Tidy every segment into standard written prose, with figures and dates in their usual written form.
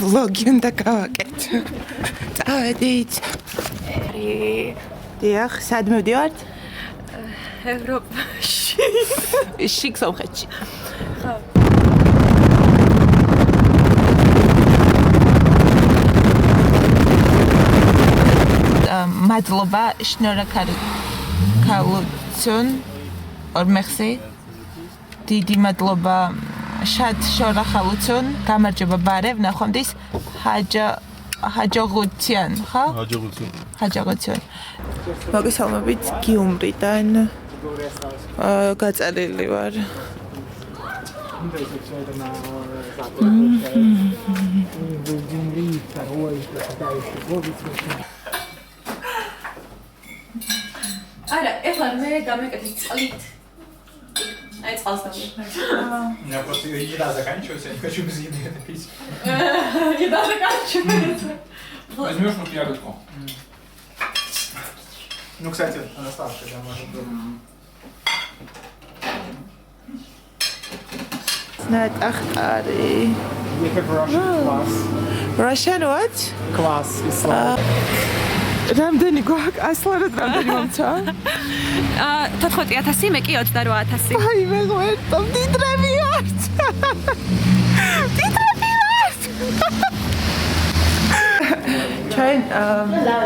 ვლოგი უნდა გავაკეთო. წავედით. დიახ, სად მივდივართ? ევროპაში. შიგ სომხეთში. ხო. მადლობა, შნორაკალუცუნ, ორმეხსი. დიდი მადლობა შად შორახალუცუნ, გამარჯობა ბარევ, ნახვამდის ჰაჯოღუციან, ხო? ჰაჯოღუციან. მოგესალმებით გიუმრიდან. გაწერილი ვარ. არა, ეხლა მე გამეკეთე წყლით. Ай, წყალს დავიღე. Я просто еда заканчивается, я не хочу без еды это пить. Еда заканчивается. Возьмешь вот ягодку. Ну, кстати, она оставшая, да, можно пробовать. Not Akhari. We have Russian class. Russian what? Class Islam. რამდენი გვაქვს? ასლარად რამდენი მომცა? 14000, მე კი 28000. აი მე გვერდო დიდრები ვართ. დიდრები ვართ. ჩვენ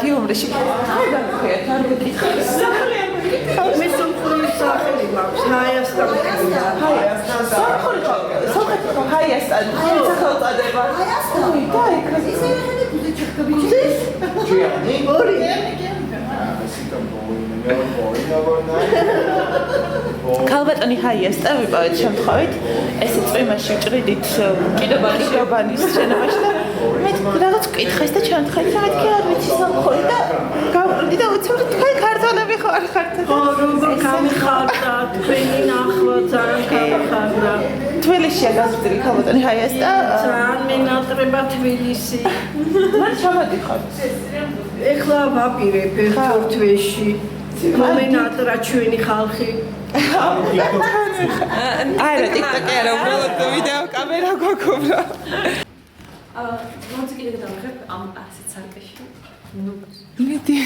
გიუმრიში გავხიეთ, არ გეკითხეს. მე სომხური სახელი მაქვს, ჰაიასტანი. ჰაიასტანი. სახელწოდება. ჰაიასტანი. დაი, ისე ვიხედე გუძეჩქაბიჩი. Чьяни? ორი. ქალბატონი ჰაიასტა ვიპოვეთ შემთხვევით. ესე წვიმაში ჭრიდით კიდობანის შენობაში და მე რაღაც ვკითხეს და ჩამთხეთ, რა მეთქი არ ვიცი სამხური და გავყრდი და უცებ თქვენ ქართველები ხართ. როგორ გამიხარდა, თქვენი ნახვა ძალიან გამიხარდა. თბილისშია გაზრდილი ქალბატონი ჰაიასტა. ძალიან მინატრება თბილისი. მან ჩამოდიხარ. ეხლა ვაპირებ ერთ-ორ თვეში. მომენატრა ჩვენი ხალხი. არა, TikTok-ი არა, უბრალოდ ვიდეო კამერა გვაქვს. მოდი კიდე დავიღებ ამ ასეთ სარკეში. ნუ მიდი.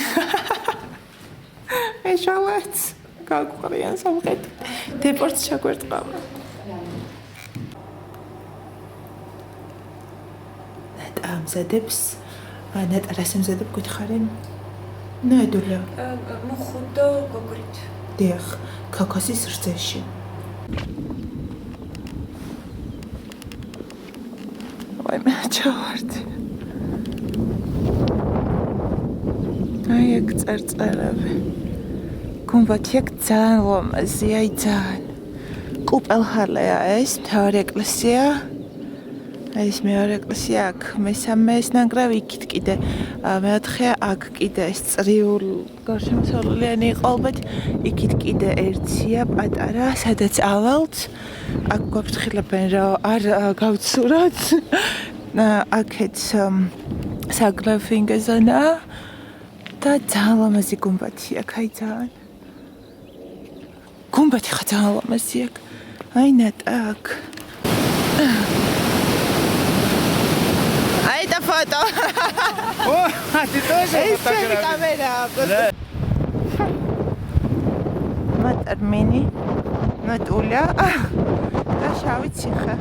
ეშალეთ. გაგვყრიან სამყეთ. დეპორტს ჩაგვერტყავ. ამზადებს. ნატა რას ამზადებ გითხარი? ნედულა. მოხუდო გოგრით. დიახ, ქოქოსის რძეში. ვაი მე ჩავარდი. აი ეგ წერწერები. გუმბათი აქ ძალიან ლამაზია, ძალიან. კუპელჰალეა ეს, მთავარი ეკლესია. ეს მეორე ეკლესია აქ, მესამე ეს ნანგრევი იქით კიდე. მეოთხე აქ კიდე ეს წრიულ გარშემოსავლიანი იყო ალბათ. იქით კიდე ერთია პატარა, სადაც ავალთ. აქ გვაფრთხილებენ რომ არ გავცუროთ. აქეთ საგრაფინგე ზონა და ძალიან ლამაზი გუმბათი აქ, აი ძალიან. გუმბათი ხა ძალიან ლამაზი აქ. აი ნატა აქ. Ahí está foto. О, а ты тоже фотографируешь? Камера. Да. Матармини. Натуля. Да შავი ციხე.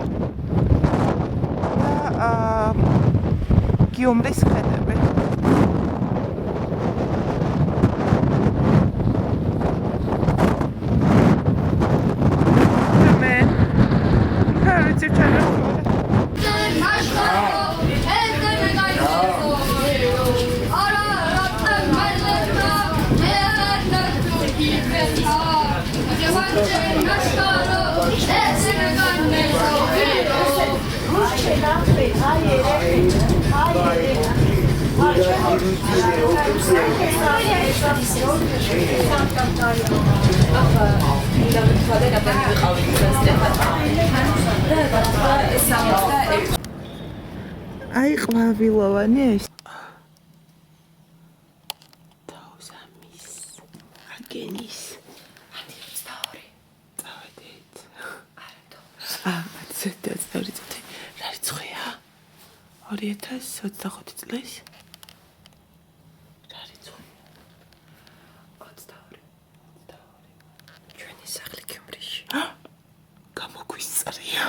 და გიუმრის ხედები. მე ხარიცი ჩანახული. აი ყვავილოვანი ეს თაუზამის აგენის 12 წავედით არა თო რა რიცხვია 2025 წლის რა რიცხვი? 22. ჩვენი სახლი გიუმრიში. გამოგვისწრია.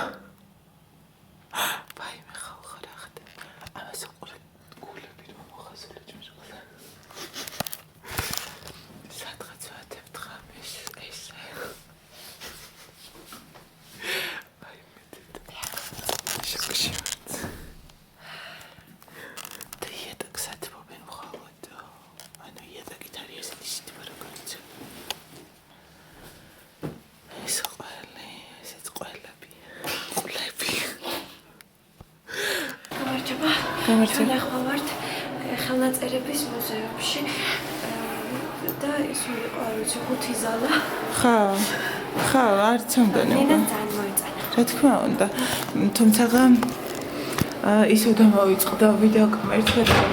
ვაიმე ხალხო რა ხდება? ამას უყურე გულები რომ მოხაზულე ჭმშყლა. სადღაც ვათებთ ხამის ესე. ვაიმე დედა. შოკში ვარ. და იატაკს ათბობენ მხოლოდ. ანუ იატაკით არის ესეთი სიტყვა როგორც. ეს ყველი, ესეც ყველები. ყლები. გამარჯობა. ჩვენ ახლა ვართ ხელნაწერების მუზეუმში და ის იყო არ ვიცი 5 ზალა. ხა, არც ამგონი. ნინას ძალიან მოეწონა. რა თქმა უნდა. თუმცა ის უნდა მოვიწყდა ვიდეო კამერით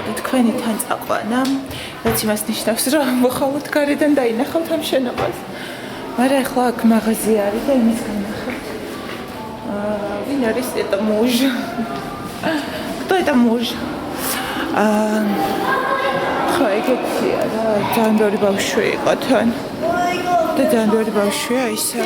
და თქვენი თან წაყვანა. რაც იმას ნიშნავს, რომ მხოლოდ გარედან დაინახავთ ამ შენობას. მაგრამ ახლა აქ მაღაზი არის და იმის განახავთ. ვინ არის это муж? Кто это муж? ხო, ეგეთია რა, ძალიან ბევრი ბავშვი იყო თან. და ძალიან ბევრი ბავშვია ისე.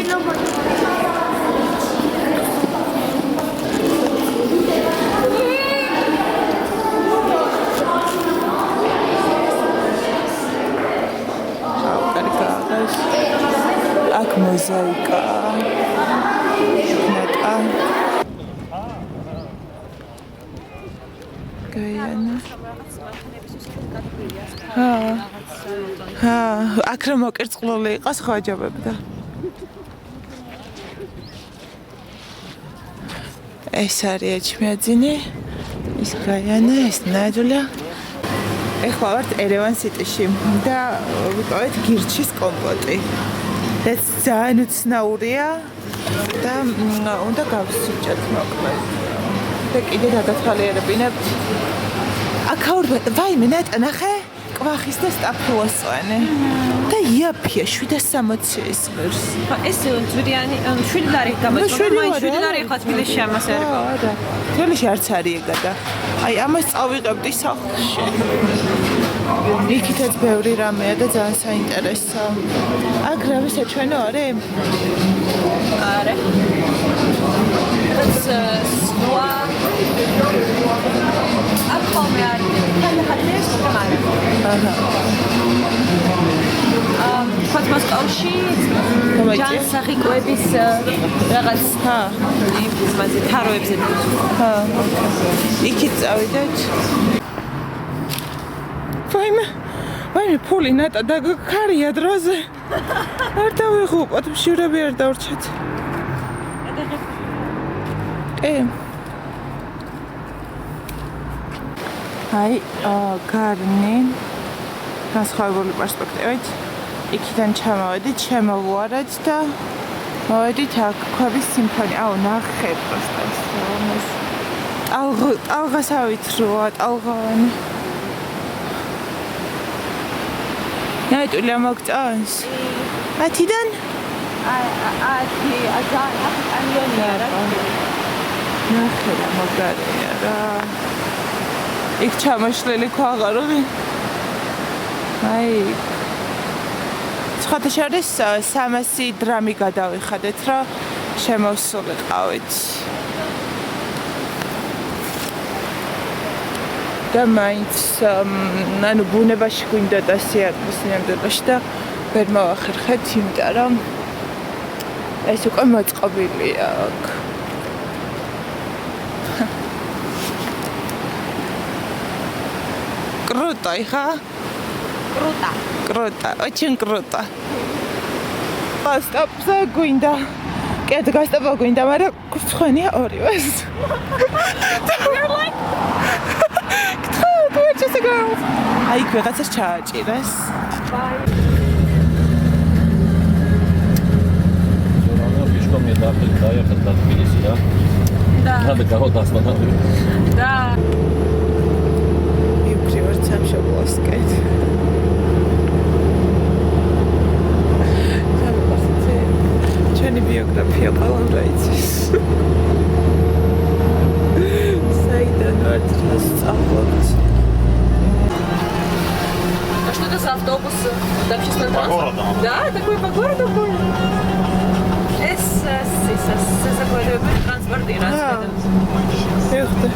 აქ მოზაიკა. ნატა. გაიანა. აქ რომ მოკერწყლული იყოს ხო აჯობებდა. ეს არის ეჩმიაძინი, ის გაიანა, ეს ნადულა. ეხლა ვართ ერევან სიტიში და ვიპოვეთ გირჩის კომპოტი. ეს ძალიან უცნაურია და უნდა გავსუჭოთ მოკლედ. და კიდე დაგაცვალიერებინებთ. აქაურბა, ვაიმე ნატა ნახე? კვახის და სტაფილოსვენი. და იაფია 760-ის ღირს. ეს ძვირიანი 7 ლარი გამოიწვია, მაგრამ 7 ლარი ხო თბილისში ამას არ იყო. არა. თბილისში არც არის ეგა და აი ამას წავიღებდი სახლში. იქითაც ბევრი რამეა და ძალიან საინტერესო. აქ რა ვისაჩვენო არის? არა. ეს სვა აკომე არის. ხალხის პრომარი. ხოთ მოსკოვში ჯანსაღიკვების რაღაც იმაზე თაროებზე. იქით წავიდეთ. ვაიმე ფული ნატა და ქარია დროზე. არ დავიღუპოთ, მშივრები არ დავრჩათ. აი, გარნი განსხვავებული პერსპექტივით იქიდან ჩამოვედით, შემოვუარეთ და მოვედით აქ ქვების სიმფონია. აუ, ნახე პროსტა ეს რომეს. ტალღასავითროა, ტალღანი. ნაიტული მოგწონს? 10-დან? 10 რა. ნახე რა მოგარია რა. იქ ჩამოშლილი ქვაღაროღი. აი. სხვათა შორის 300 დრამი გადავიხადეთ, რომ შემოვსულიყავით. და მაინც ანუ ბუნებაში გვინდოდა სიარყის ნამდვილაში და ვერ მოვახერხეთ, იმიტომ რომ ეს უკვე მოწყობილია აქ. Круто, иха? Круто, очень круто. Гастапса გვინდა. კეთ გასტაპა გვინდა, მაგრამ გწხვენია ორივეს. Where'd you go? აი, ვიღაცას ჩააჭირეს. Мне дали, да, я когда Тбилиси, да? Да. Надо кого-то остановить. Да. И приварцам шоблоскает. Ჩვენი ბიოგრაფია ყველამ რაიცის. საიდან ვართ, Города. Да, такой по городу был. Es saprotu, transporta ir atvedams. Эх ты.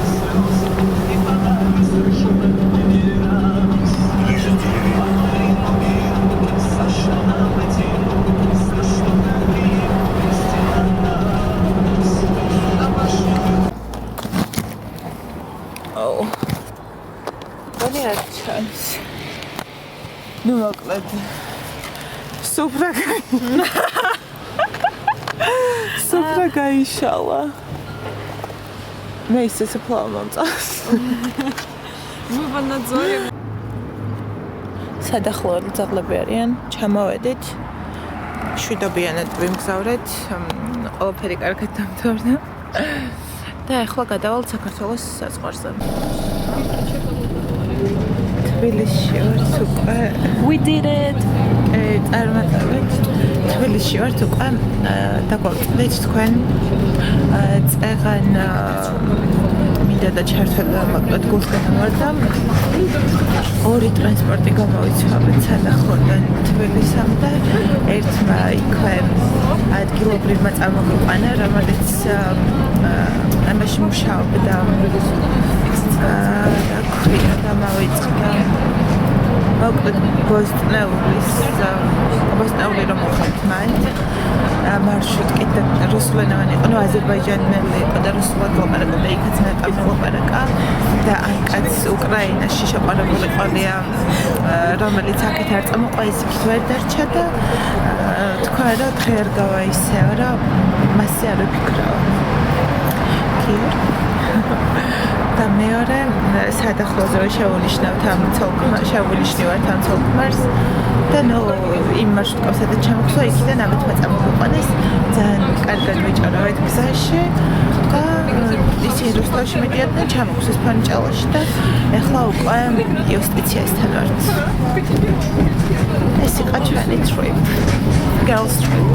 Oh. Понятно. Ну, მოკლედ. სუფრა გაიშალა. მე ისე საფლავ მომწონს. Мы в надзоре. სადახლოები ძაღლები არიან. ჩამოვედით. შვიდობიანად ვიმგზავრეთ. ყველაფერი კარგად დამთავრდა. და ახლა გადავალთ საქართველოს საზღვარზე. თბილისში ვართ უკვე. We did it. წარმატებით. თბილისში ვართ უკვე. დაგვაწყდით თქვენ წეღან მინდა და ჩართვება მოკლედ გულთან ვარ და ორი ტრანსპორტი გამოვიცვალეთ სადახლოდან თბილისამდე. ერთმა იქვე ადგილობრივმა წარმოგვიყვანა, რომელიც ამაში მუშაობდა და ქვია გამოვიწყდა. მოკლედ ბოსტნეული რომ მოხდით მან მარშრუტი და რუსულენოვანი იყო, ну აზერბაიჯანელი იყო და რუსულად ლაპარაკობდა, იქაც მეტყვი ლაპარაკა და ამ კაცს უკრაინაში შეყვარებული ყოლია, რომელიც აქეთ არ წამოყვა, ის იქით ვერ დარჩა და თქვა რომ დღე არ გავა ისევ, რომ მასზე არ ვფიქრობ. და მეორე სადახლოზე შევუნიშნავთ ამ ცოლ-ქმარს და ნუ იმ მარშრუტკას სადაც ჩამოხსა იქიდან ამეთმა წამოგვიყვანეს ძალიან კარგად ვიჭარავეთ გზაში და ისინი რუსთავში მიდიოდნენ ჩამოხსეს ფანიჭალაში და ეხლა უკვე იუსტიციასთან ვართ. ეს იყო ჩვენი trip, girls trip.